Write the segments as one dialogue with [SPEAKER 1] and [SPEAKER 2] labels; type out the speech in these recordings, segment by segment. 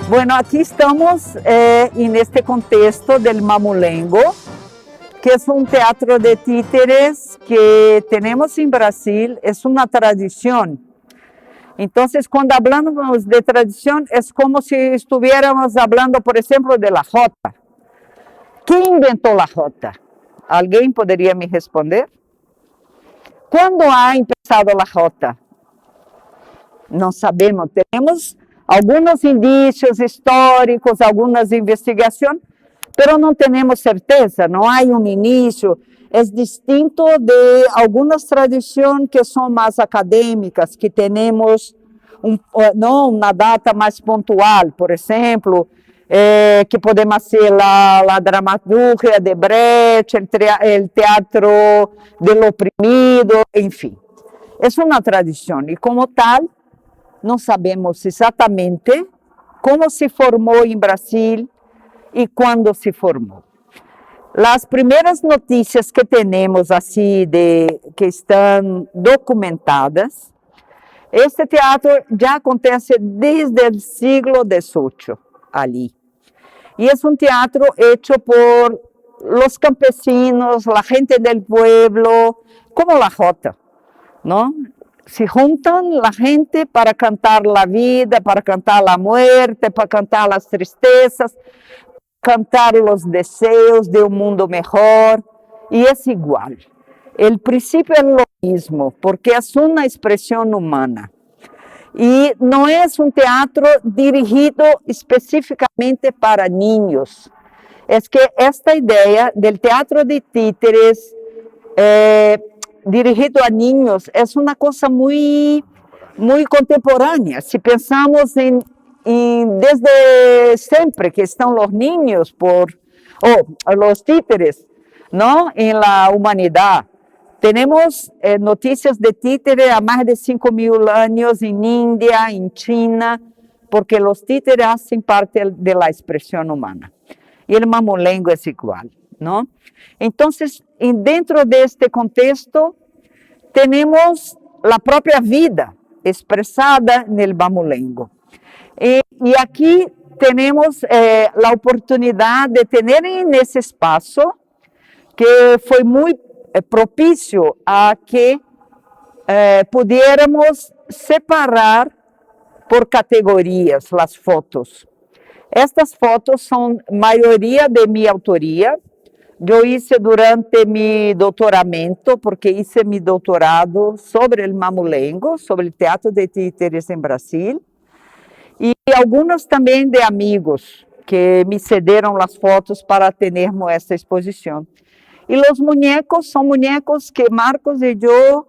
[SPEAKER 1] Bueno, aquí estamos en este contexto del Mamulengo, que es un teatro de títeres que tenemos en Brasil, es una tradición. Entonces, cuando hablamos de tradición, es como si estuviéramos hablando, por ejemplo, de la jota. ¿Quién inventó la jota? ¿Alguien podría me responder? ¿Cuándo ha empezado la jota? No sabemos, tenemos algunos indicios históricos, algunas investigaciones, pero no tenemos certeza, no hay un inicio. Es distinto de algunas tradiciones que son más académicas, que tenemos una data más puntual, por ejemplo, que podemos ser la dramaturgia de Brecht, el teatro del oprimido, enfim. Es una tradición y como tal, no sabemos exactamente cómo se formó en Brasil y cuándo se formó. Las primeras noticias que tenemos así, que están documentadas, este teatro ya acontece desde el siglo XVIII, allí. Y es un teatro hecho por los campesinos, la gente del pueblo, como la jota, ¿no? Se juntan la gente para cantar la vida, para cantar la muerte, para cantar las tristezas, cantar los deseos de un mundo mejor, y es igual. El principio es lo mismo, porque es una expresión humana. Y no es un teatro dirigido específicamente para niños. Es que esta idea del teatro de títeres dirigido a niños es una cosa muy contemporánea. Si pensamos desde siempre que están los niños los títeres, ¿no? En la humanidad. Tenemos noticias de títeres a más de 5.000 años en India, en China, porque los títeres hacen parte de la expresión humana. Y el mamulengo es igual, ¿no? Entonces, dentro de este contexto, tenemos la propia vida expresada en el mamulengo. Y aquí tenemos la oportunidad de tener en ese espacio, que fue muy propicio a que pudiéramos separar por categorías las fotos. Estas fotos son mayoría de mi autoría. Yo hice durante mi doutoramento, porque hice mi doutorado sobre el mamulengo, sobre el teatro de títeres en Brasil, y algunos también de amigos que me cedieron las fotos para tenermos esta exposición. Y los muñecos son muñecos que Marcos y yo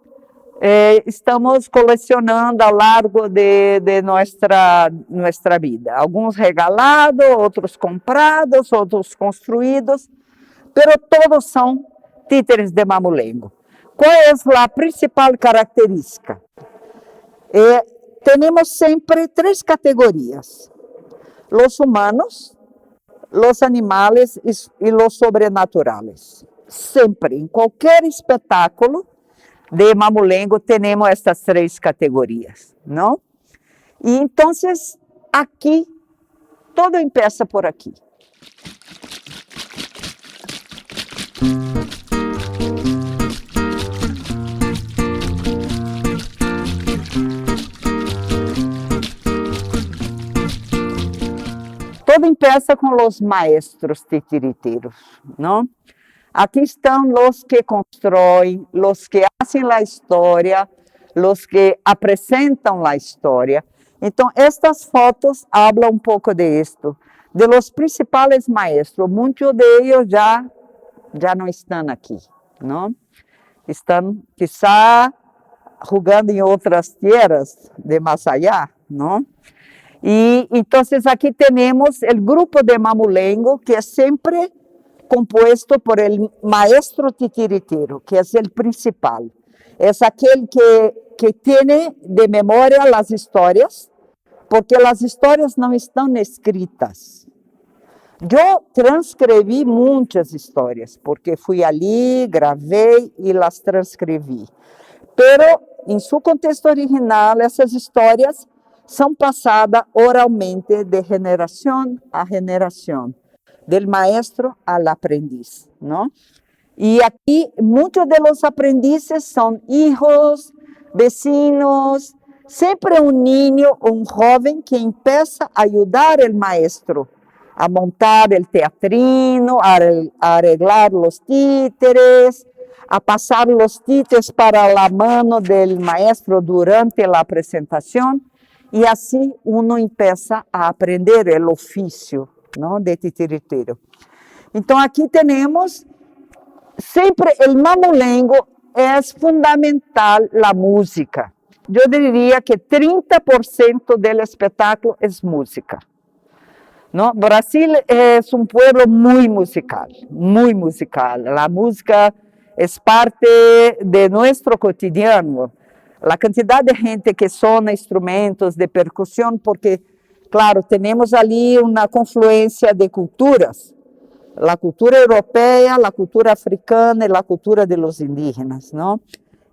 [SPEAKER 1] estamos coleccionando a lo largo de nuestra vida. Algunos regalados, otros comprados, otros construidos, pero todos son títeres de mamulengo. ¿Cuál es la principal característica? Tenemos siempre tres categorías: los humanos, los animales y los sobrenaturales. Siempre, en cualquier espetáculo de mamulengo, tenemos estas tres categorías, ¿no? Y entonces, aquí, todo empieza por aquí. Todo empieza con los maestros titiriteros, ¿no? Aquí están los que construyen, los que hacen la historia, los que presentan la historia. Entonces, estas fotos hablan un poco de esto, de los principales maestros. Muchos de ellos ya no están aquí, ¿no? Están quizá jugando en otras tierras de más allá, ¿no? Y entonces aquí tenemos el grupo de mamulengo, que es siempre compuesto por el maestro titiritero, que es el principal. Es aquel que tiene de memoria las historias, porque las historias no están escritas. Yo transcribí muchas historias, porque fui allí, grabé y las transcribí. Pero en su contexto original, esas historias son pasadas oralmente de generación a generación, del maestro al aprendiz, ¿no? Y aquí muchos de los aprendices son hijos, vecinos, siempre un niño o un joven que empieza a ayudar al maestro a montar el teatrino, a arreglar los títeres, a pasar los títeres para la mano del maestro durante la presentación, y así uno empieza a aprender el oficio, ¿no?, de titiritero. Entonces aquí tenemos, siempre el mamulengo es fundamental la música. Yo diría que 30% del espectáculo es música, ¿no? Brasil es un pueblo muy musical, muy musical. La música es parte de nuestro cotidiano. La cantidad de gente que suena instrumentos de percusión, porque, claro, tenemos allí una confluencia de culturas. La cultura europea, la cultura africana y la cultura de los indígenas, ¿no?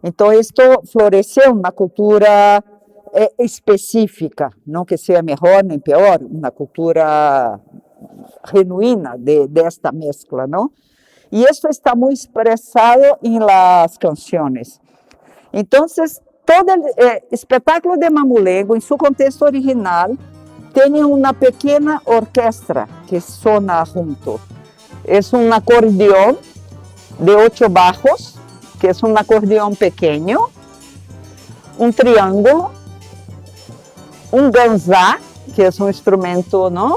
[SPEAKER 1] Entonces, esto floreció una cultura específica, no que sea mejor ni peor, una cultura genuina de esta mezcla, ¿no? Y esto está muy expresado en las canciones. Entonces, todo el espectáculo de mamulengo, en su contexto original, tiene una pequeña orquesta que suena junto. Es un acordeón de 8 bajos, que es un acordeón pequeño, un triángulo, un ganzá, que es un instrumento, ¿no?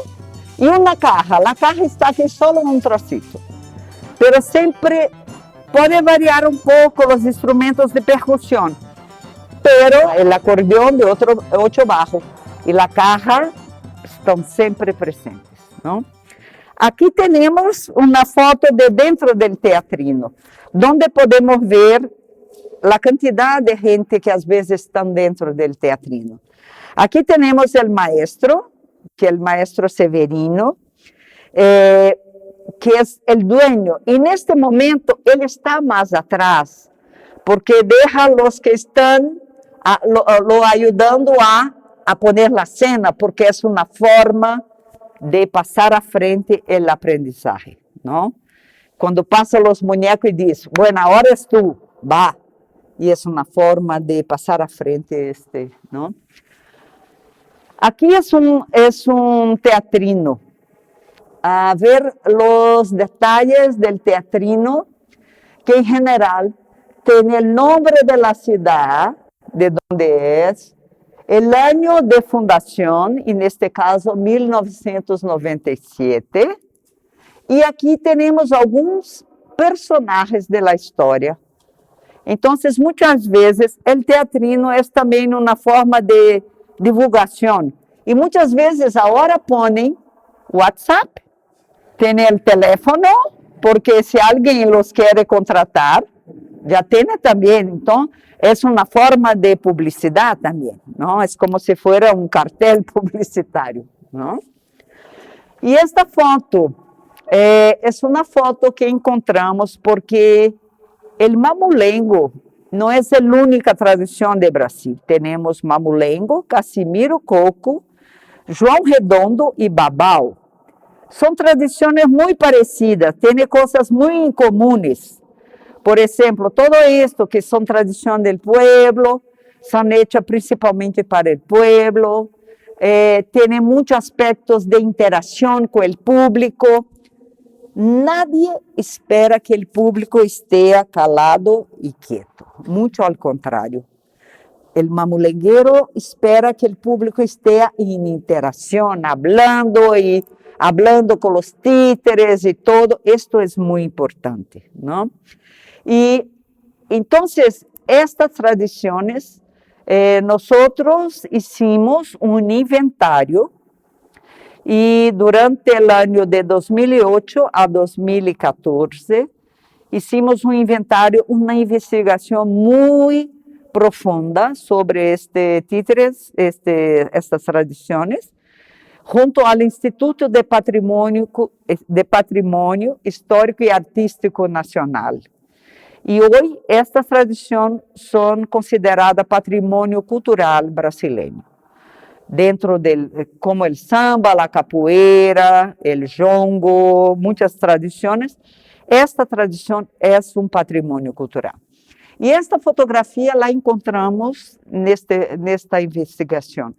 [SPEAKER 1] Y una caja. La caja está aquí solo en un trocito. Pero siempre puede variar un poco los instrumentos de percusión. Pero el acordeón de 8 bajos y la caja están siempre presentes, ¿no? Aquí tenemos una foto de dentro del teatrino, donde podemos ver la cantidad de gente que a veces están dentro del teatrino. Aquí tenemos el maestro, que es el maestro Severino, que es el dueño. En este momento él está más atrás, porque deja a los que están lo ayudando a poner la escena, porque es una forma de pasar a frente el aprendizaje, ¿no? Cuando pasan los muñecos y dice, bueno, ahora es tú, va. Y es una forma de pasar a frente ¿no? Aquí es un teatrino. A ver los detalles del teatrino, que en general tiene el nombre de la ciudad, de donde es, el año de fundación, en este caso 1997, y aquí tenemos algunos personajes de la historia. Entonces, muchas veces, el teatrino es también una forma de divulgación, y muchas veces ahora ponen WhatsApp, tiene el teléfono, porque si alguien los quiere contratar, ya tiene también. Entonces, es una forma de publicidad también, ¿no? Es como si fuera un cartel publicitario, ¿no? Y esta foto es una foto que encontramos porque el mamulengo no es la única tradición de Brasil. Tenemos mamulengo, Casimiro Coco, João Redondo y Babau. Son tradiciones muy parecidas, tienen cosas muy comunes. Por ejemplo, todo esto que son tradición del pueblo, son hechas principalmente para el pueblo, tienen muchos aspectos de interacción con el público. Nadie espera que el público esté calado y quieto, mucho al contrario. El mamulenguero espera que el público esté en interacción, hablando con los títeres y todo. Esto es muy importante, ¿no? Y entonces, estas tradiciones, nosotros hicimos un inventario y durante el año de 2008 a 2014 hicimos un inventario, una investigación muy profunda sobre títeres, estas tradiciones, junto al Instituto de Patrimonio Histórico y Artístico Nacional. Y hoy estas tradiciones son consideradas patrimonio cultural brasileño. dentro como el samba, la capoeira, el jongo, muchas tradiciones. Esta tradición es un patrimonio cultural. Y esta fotografía la encontramos nesta investigación.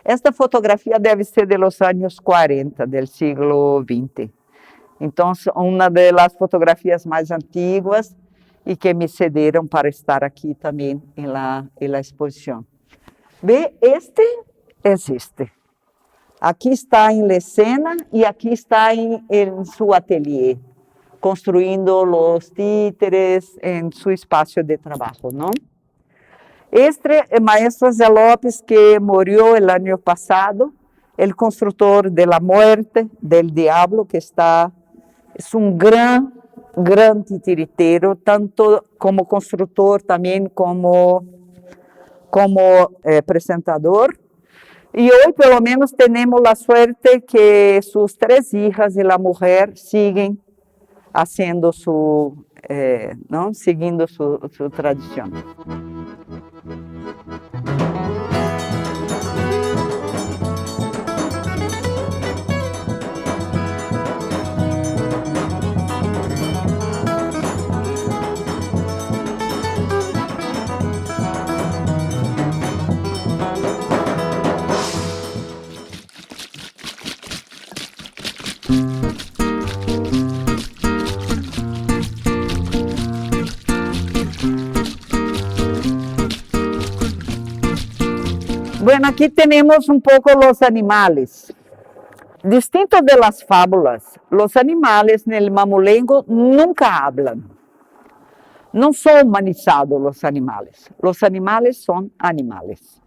[SPEAKER 1] Esta fotografía debe ser de los años 40 del siglo XX. Entonces, una de las fotografías más antiguas y que me cedieron para estar aquí también en la exposición. ¿Ve? Este es este. Aquí está en la escena y aquí está en su atelier, construyendo los títeres en su espacio de trabajo, ¿no? Este maestro Zé Lopes, que murió el año pasado, el constructor de la muerte, del diablo, que es un gran titiritero, tanto como constructor, también como presentador. Y hoy por lo menos tenemos la suerte que sus 3 hijas y la mujer siguen haciendo ¿no? Siguiendo su tradición. Bueno, aquí tenemos un poco los animales. Distinto de las fábulas, los animales en el mamulengo nunca hablan. No son humanizados los animales son animales.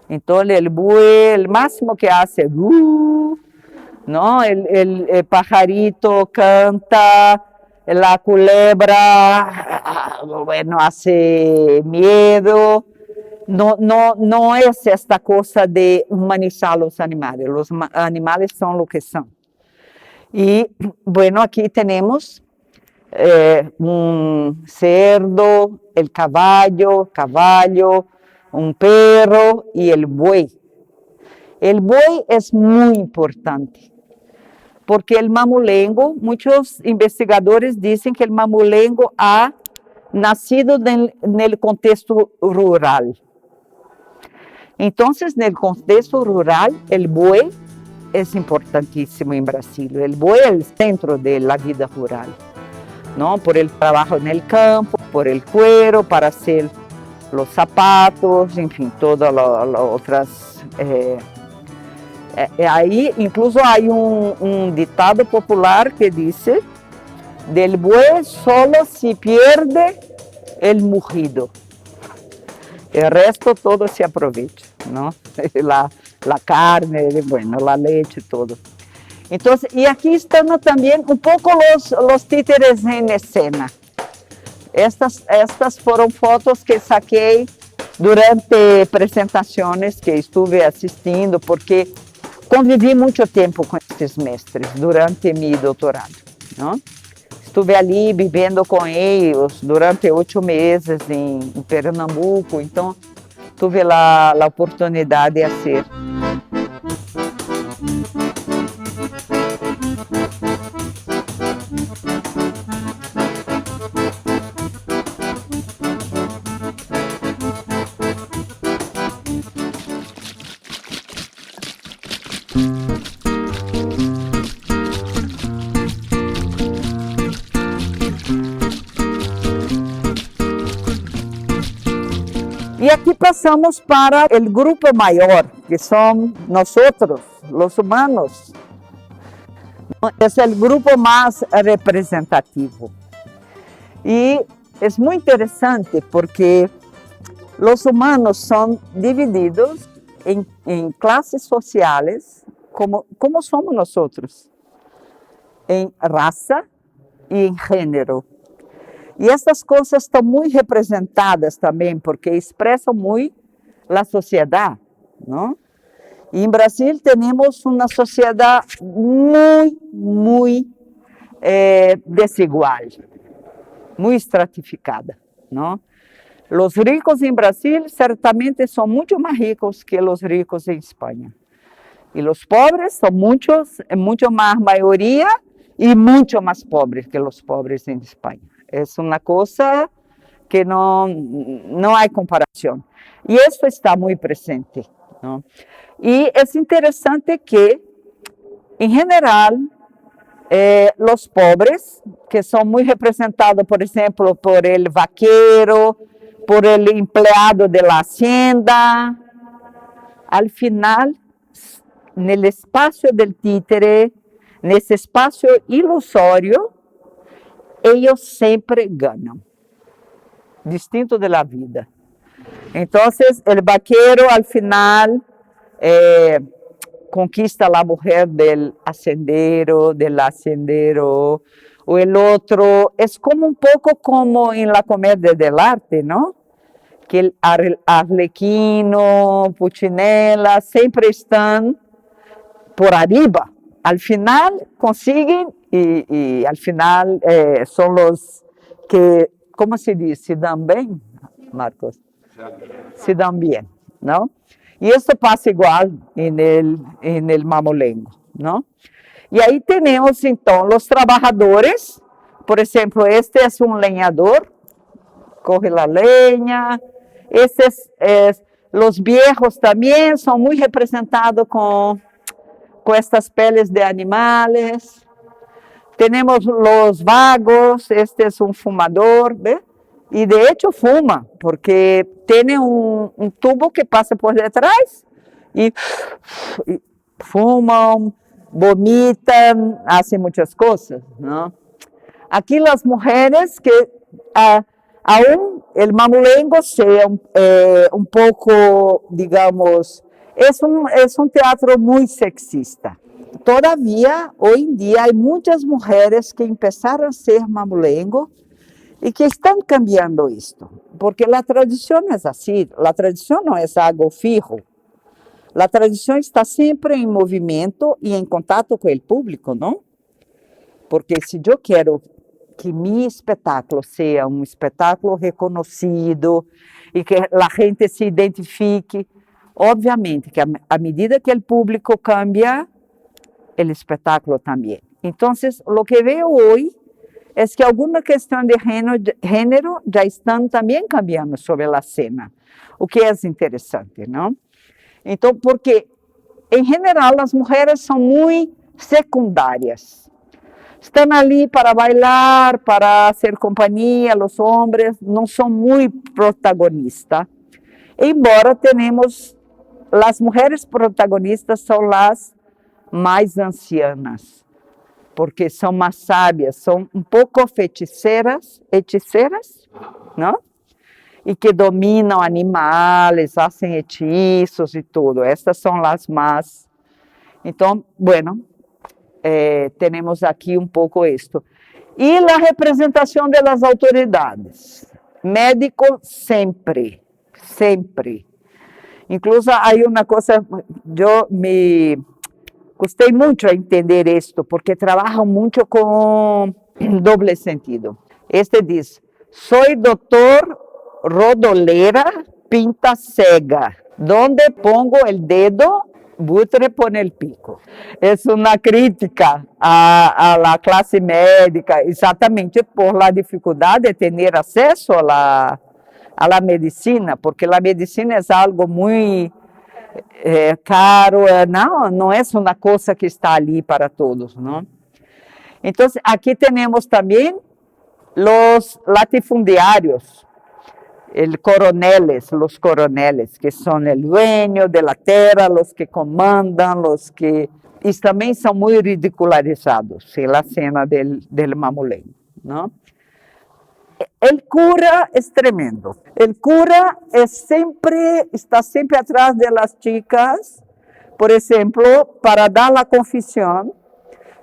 [SPEAKER 1] Entonces el buey, el máximo que hace, ¿no? El pajarito canta, la culebra, bueno, hace miedo. No es esta cosa de humanizar los animales son lo que son. Y bueno, aquí tenemos un cerdo, el caballo, un perro y el buey. El buey es muy importante, porque el mamulengo, muchos investigadores dicen que el mamulengo ha nacido en el contexto rural. Entonces, en el contexto rural, el buey es importantísimo en Brasil. El buey es el centro de la vida rural, ¿no? Por el trabajo en el campo, por el cuero, para hacer los zapatos, en fin, todas las otras. Ahí incluso hay un ditado popular que dice, del buey solo se pierde el mugido. El resto todo se aprovecha, ¿no? La carne, bueno, la leche, todo. Entonces, y aquí están también un poco los títeres en escena. Estas fueron fotos que saqué durante presentaciones que estuve asistiendo, porque conviví mucho tiempo con estos mestres durante mi doctorado, ¿no? Estuve ali vivendo com eles durante 8 meses em Pernambuco, então tive a oportunidade de fazer. E aqui passamos para o grupo maior, que são nós, os humanos. É o grupo mais representativo. E é muito interessante porque os humanos são divididos em classes sociais, como somos nós, em raça e em gênero. E essas coisas estão muito representadas também, porque expressam muito a sociedade, não? E em Brasil temos uma sociedade muito desigual, muito estratificada, não? Os ricos em Brasil certamente são muito mais ricos que os ricos em Espanha. Y los pobres son muchos, mucho más mayoría y mucho más pobres que los pobres en España. Es una cosa que no hay comparación. Y eso está muy presente, ¿no? Y es interesante que, en general, los pobres, que son muy representados, por ejemplo, por el vaquero, por el empleado de la hacienda, al final, en el espacio del títere, en ese espacio ilusorio, ellos siempre ganan, distinto de la vida. Entonces, el vaquero al final conquista a la mujer del hacendero, o el otro. Es como un poco como en la comedia del arte, ¿no? Que el arlequino, Puchinela, siempre están por arriba. Al final consiguen y al final son los que, ¿cómo se dice? Se dan bien, Marcos. Se dan bien, ¿no? Y esto pasa igual en el mamulengo, ¿no? Y ahí tenemos entonces los trabajadores. Por ejemplo, este es un leñador, coge la leña. Los viejos también son muy representados con estas peles de animales. Tenemos los vagos, este es un fumador, ¿ve? Y de hecho fuma, porque tiene un tubo que pasa por detrás y fuman, vomitan, hacen muchas cosas, ¿no? Aquí las mujeres que aún el mamulengo sea un poco, digamos, es un teatro muy sexista. Todavía, hoy en día, hay muchas mujeres que empezaron a ser mamulengo y que están cambiando esto, porque la tradición es así, la tradición no es algo fijo, la tradición está siempre en movimiento y en contacto con el público, ¿no? Porque si yo quiero que mi espectáculo sea un espectáculo reconocido y que la gente se identifique, obviamente que a medida que el público cambia, el espectáculo también. Entonces, lo que veo hoy es que alguna cuestión de género ya están también cambiando sobre la escena, o que es interesante, ¿no? Entonces, porque en general las mujeres son muy secundarias. Están ali para bailar, para hacer compañía, los hombres no son muy protagonistas. Embora tenemos, las mujeres protagonistas son las más ancianas, porque son más sabias, son un poco hechiceras, ¿no? Y que dominan animales, hacen hechizos y todo. Estas son las más. Entonces, bueno, tenemos aquí un poco esto. Y la representación de las autoridades. Médico siempre, siempre. Incluso hay una cosa, yo me gostei mucho a entender esto, porque trabajan mucho con doble sentido. Este dice, soy doctor Rodolera Pinta Cega. ¿Dónde pongo el dedo? Buitre pone el pico. Es una crítica a la clase médica, exatamente por la dificultad de tener acceso a la medicina, porque la medicina es algo muy caro, no es una cosa que está ali para todos, ¿no? Entonces, aquí tenemos también los latifundiarios, los coroneles, que son el dueño de la tierra, los que comandan, y también son muy ridicularizados en la escena del mamulengo, ¿no? El cura es tremendo. El cura está siempre atrás de las chicas. Por ejemplo, para dar la confesión,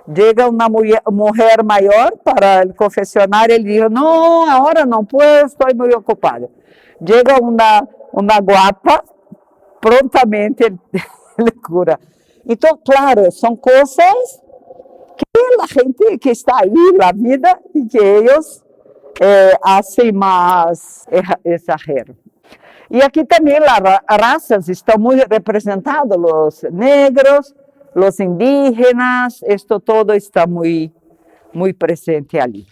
[SPEAKER 1] llega una mujer mayor para el confesionario y dice, no, ahora no puedo, estoy muy ocupado. Llega una guapa, prontamente el cura. Entonces, claro, son cosas que la gente que está ahí, la vida, y que ellos hacen más exagero. Y aquí también las razas están muy representadas, los negros, los indígenas, esto todo está muy, muy presente allí.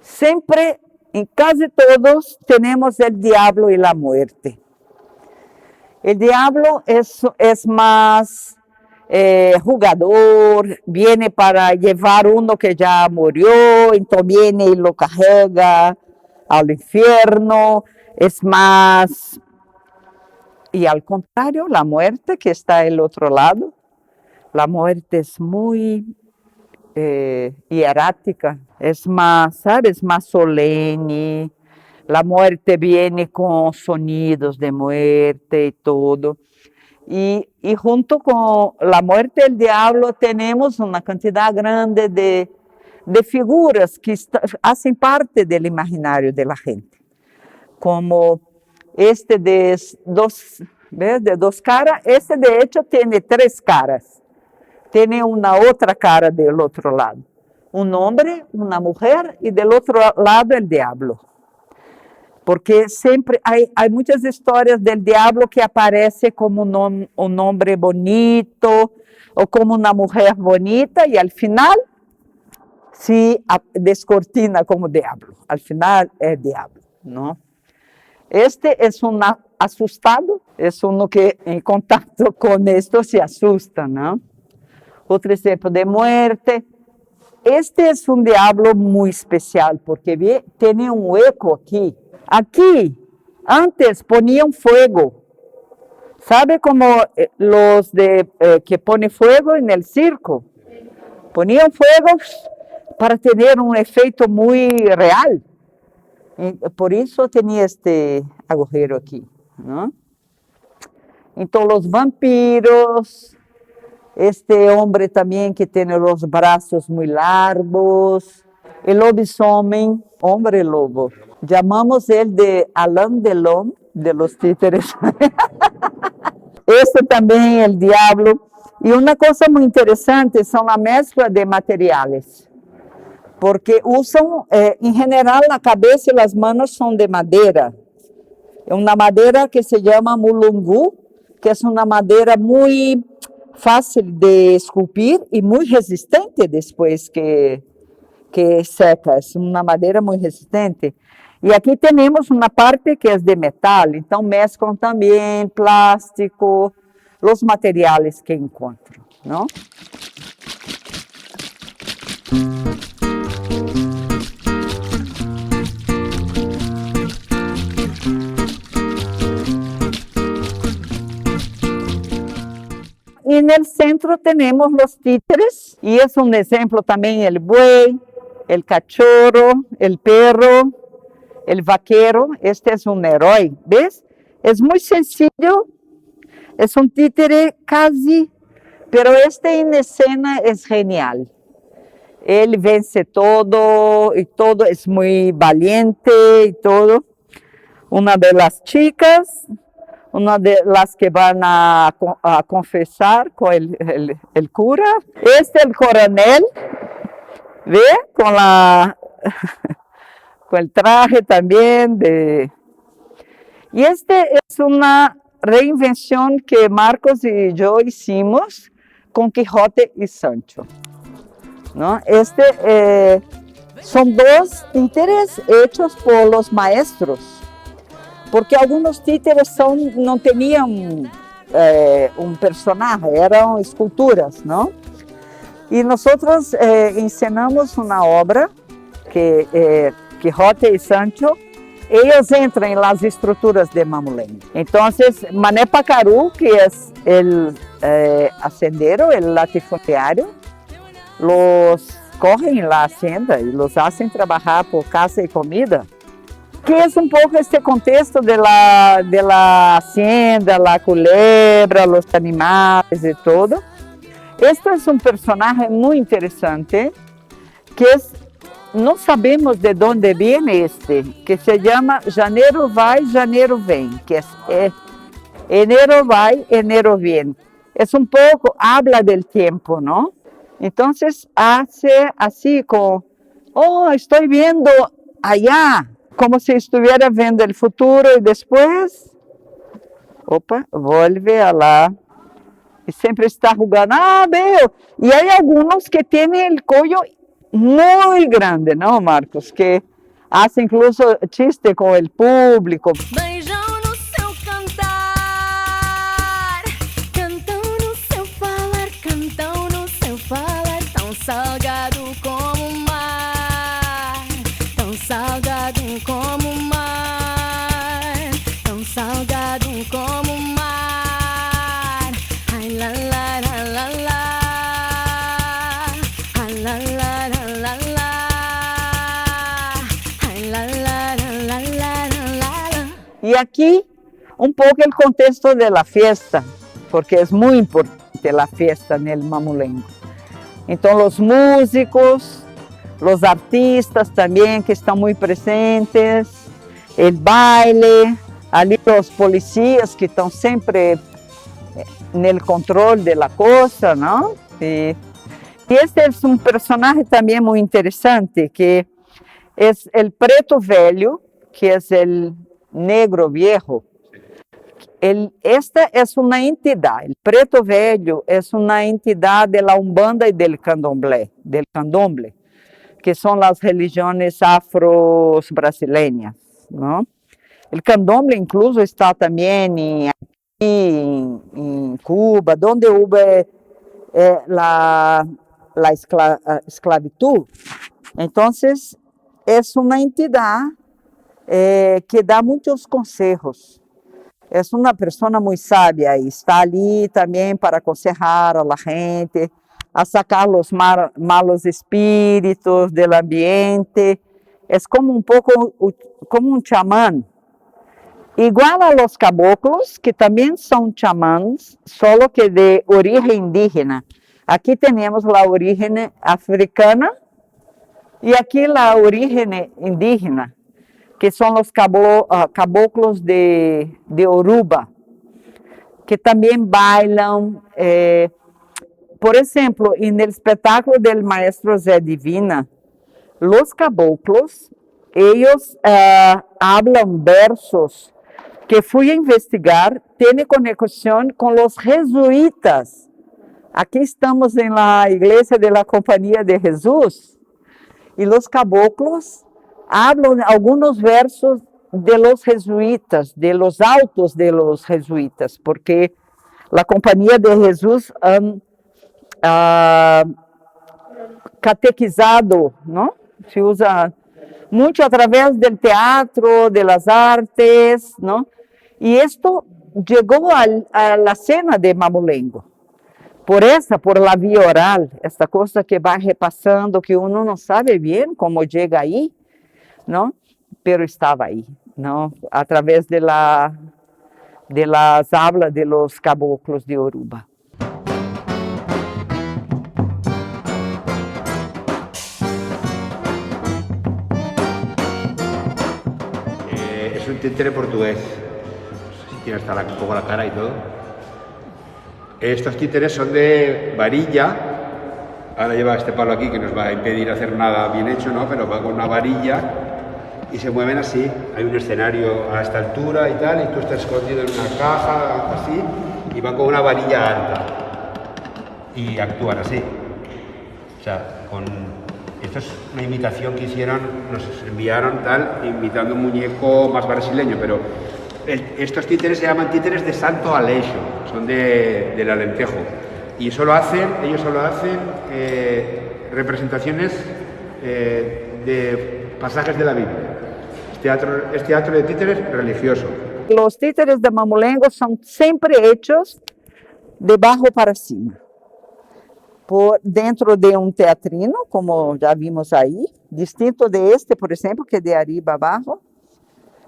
[SPEAKER 1] Siempre, en casi todos, tenemos el diablo y la muerte. El diablo es más jugador, viene para llevar uno que ya murió, entonces viene y lo carga al infierno, es más... Y al contrario, la muerte que está al otro lado, la muerte es muy hierática, es más, ¿sabes? Más solemne. La muerte viene con sonidos de muerte y todo. Y junto con la muerte del diablo tenemos una cantidad grande de figuras que hacen parte del imaginario de la gente. Como este de dos caras, este de hecho tiene 3 caras. Tiene una otra cara del otro lado. Un hombre, una mujer y del otro lado el diablo. Porque siempre hay muchas historias del diablo que aparece como un hombre bonito o como una mujer bonita y al final se descortina como diablo. Al final es diablo, ¿no? Este es un asustado, es uno que en contacto con esto se asusta, ¿no? Otro ejemplo de muerte. Este es un diablo muy especial porque tiene un hueco aquí. Aquí, antes ponían fuego. ¿Sabe cómo los que ponen fuego en el circo? Ponían fuego para tener un efecto muy real. Y por eso tenía este agujero aquí, ¿no? Entonces los vampiros, este hombre también que tiene los brazos muy largos, el lobisomem, hombre lobo. Llamamos él de Alain Delon, de los títeres. Este también el diablo. Y una cosa muy interesante son la mezcla de materiales. Porque usan, en general, la cabeza y las manos son de madera. Una madera que se llama mulungu, que es una madera muy fácil de esculpir y muy resistente después que seca. Es una madera muy resistente. Y aquí tenemos una parte que es de metal, entonces mezclan también plástico, los materiales que encuentran, ¿no? Y en el centro tenemos los títeres, y es un ejemplo también el buey, el cachorro, el perro, el vaquero. Este es un héroe, ¿ves? Es muy sencillo, es un títere casi, pero este en escena es genial. Él vence todo y todo, es muy valiente y todo. Una de las chicas, una de las que van a confesar con el cura. El coronel, ¿ve? Con el traje también. Y este es una reinvención que Marcos y yo hicimos con Quijote y Sancho, ¿no? Son 2 títeres hechos por los maestros. Porque algunos títeres no tenían un personaje, eran esculturas, ¿no? Y nosotros encenamos una obra que Quijote y Sancho, ellos entran en las estructuras de Mamulengo. Entonces, Mané Pacaru, que es el hacendero, el latifundiario, los cogen en la hacienda y los hacen trabajar por casa y comida. Que es un poco este contexto de la hacienda, la culebra, los animales y todo. Este es un personaje muy interesante, que no sabemos de dónde viene que se llama Janeiro vai, Janeiro vem, que es enero vai, enero viene. Es un poco, habla del tiempo, ¿no? Entonces hace así como, oh, estoy viendo allá, como si estuviera viendo el futuro y después, opa, vuelve a la... Y siempre está jugando, ah, veo. Y hay algunos que tienen el cuello muy grande, ¿no, Marcos? Que hace incluso chiste con el público.
[SPEAKER 2] Beijão no seu cantar, cantão no seu falar, tão salgado como o mar, tão salgado como o mar, tão salgado como o mar. Ai la la la la la, ai la la la la la, ai la la la la la la.
[SPEAKER 1] Y aquí un poco el contexto de la fiesta, porque es muy importante la fiesta en el Mamulengo. Entonces los músicos, los artistas también que están muy presentes, el baile, ali los policías que están siempre en el control de la cosa, ¿no? Y este es un personaje también muy interesante, que es el preto velho, que es el negro viejo. Esta es una entidad, el preto velho es una entidad de la Umbanda y del candomblé, que son las religiones afro-brasileñas, ¿no? El candomblé incluso está también en Cuba, donde hubo la esclavitud. Entonces, es una entidad que da muchos consejos. Es una persona muy sabia y está allí también para aconsejar a la gente, a sacar los malos espíritus del ambiente. Es como un poco como un chamán. Igual a los caboclos, que también son chamans, solo que de origen indígena. Aquí tenemos la origen africana y aquí la origen indígena, que son los caboclos de Oruba, que también bailan. Por ejemplo, en el espectáculo del maestro Zé Divina, los caboclos, ellos hablan versos que fui a investigar, tiene conexión con los jesuitas. Aquí estamos en la iglesia de la Compañía de Jesús, y los caboclos hablan algunos versos de los jesuitas, de los autos de los jesuitas, porque la Compañía de Jesús han catequizado, ¿no? Se usa mucho a través del teatro, de las artes, ¿no? Y esto llegó a la cena de Mamulengo. Por la vía oral, esta cosa que va repasando, que uno no sabe bien cómo llega ahí, ¿no? Pero estaba ahí, ¿no? A través de las hablas de los caboclos de Oruba.
[SPEAKER 3] Es un títere portugués. Tiene hasta un poco la cara y todo. Estos títeres son de varilla. Ahora lleva este palo aquí que nos va a impedir hacer nada bien hecho, ¿no? Pero va con una varilla y se mueven así. Hay un escenario a esta altura y tal, y tú estás escondido en una caja, así, y van con una varilla alta. Y actúan así. O sea, esto es una imitación que hicieron, nos enviaron tal, imitando un muñeco más brasileño, pero estos títeres se llaman títeres de Santo Aleixo, son del Alentejo. Y ellos solo hacen representaciones de pasajes de la Biblia. Es teatro de títeres religioso.
[SPEAKER 1] Los títeres de Mamulengo son siempre hechos de abajo para cima. Dentro de un teatrino, como ya vimos ahí, distinto de este, por ejemplo, que de arriba abajo,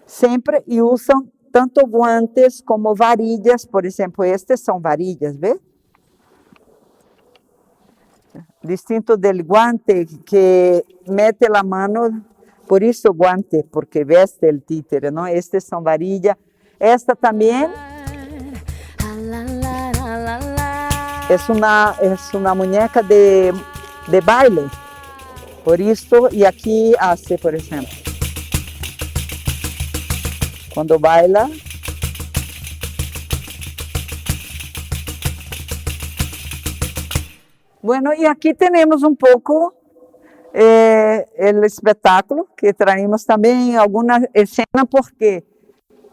[SPEAKER 1] siempre, y usan tanto guantes como varillas. Por ejemplo, estas son varillas, ¿ves? Distinto del guante que mete la mano, por eso guante, porque veste el títere, ¿no? Estas son varillas. Esta también. es una muñeca de baile. Por esto, y aquí hace, por ejemplo, cuando baila. Bueno, y aquí tenemos un poco el espetáculo que traemos también alguna escena, porque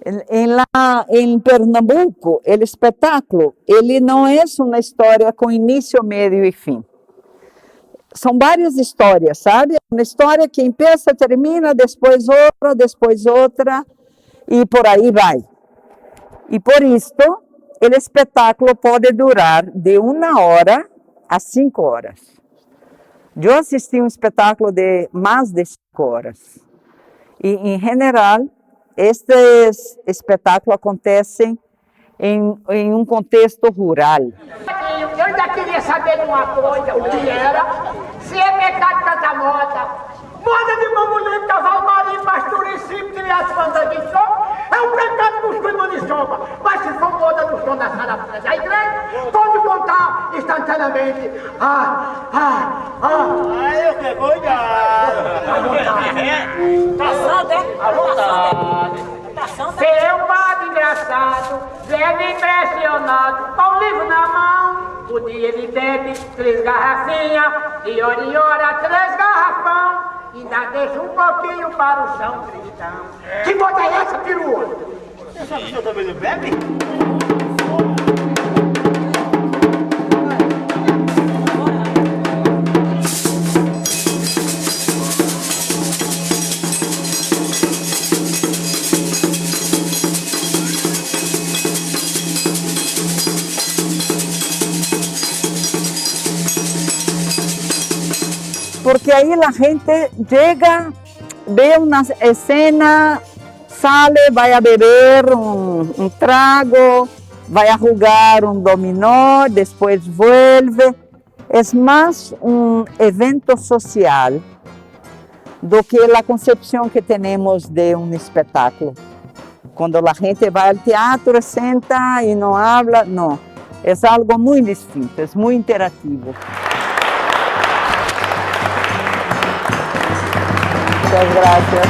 [SPEAKER 1] en Pernambuco el espetáculo no es una historia con inicio, medio y fin. Son varias historias, ¿sabe? Una historia que empieza, termina, después otra, y por ahí va. Y por esto, el espetáculo puede durar de 1 hora a 5 horas. Yo asistí a un espetáculo de más de 5 horas. Y en general, estes espetáculos acontecem em um contexto rural.
[SPEAKER 4] Eu ainda queria saber de uma coisa, o que era, se é pecado cantar moda. Moda de mamuleiro, cavalo marinho, pastor e simples, criança mandando de som, é um pecado dos primos de soma. Mas se for moda no som da sala da igreja, pode contar instantaneamente.
[SPEAKER 5] Eu que cuidado. Tá santo, é? À vontade.
[SPEAKER 4] Seu padre engraçado, leve impressionado, com o livro na mão. O dia ele bebe 3 garrafinhas, e hora em hora 3 garrafão. Ainda deixa um pouquinho para o São Cristão. Que moda é essa, perua?
[SPEAKER 5] Essa pessoa também não bebe?
[SPEAKER 1] Porque ahí la gente llega, ve una escena, sale, va a beber un trago, va a jugar un dominó, después vuelve. Es más un evento social do que la concepción que tenemos de un espectáculo. Cuando la gente va al teatro, senta y no habla, no. Es algo muy distinto, es muy interactivo. Muchas gracias.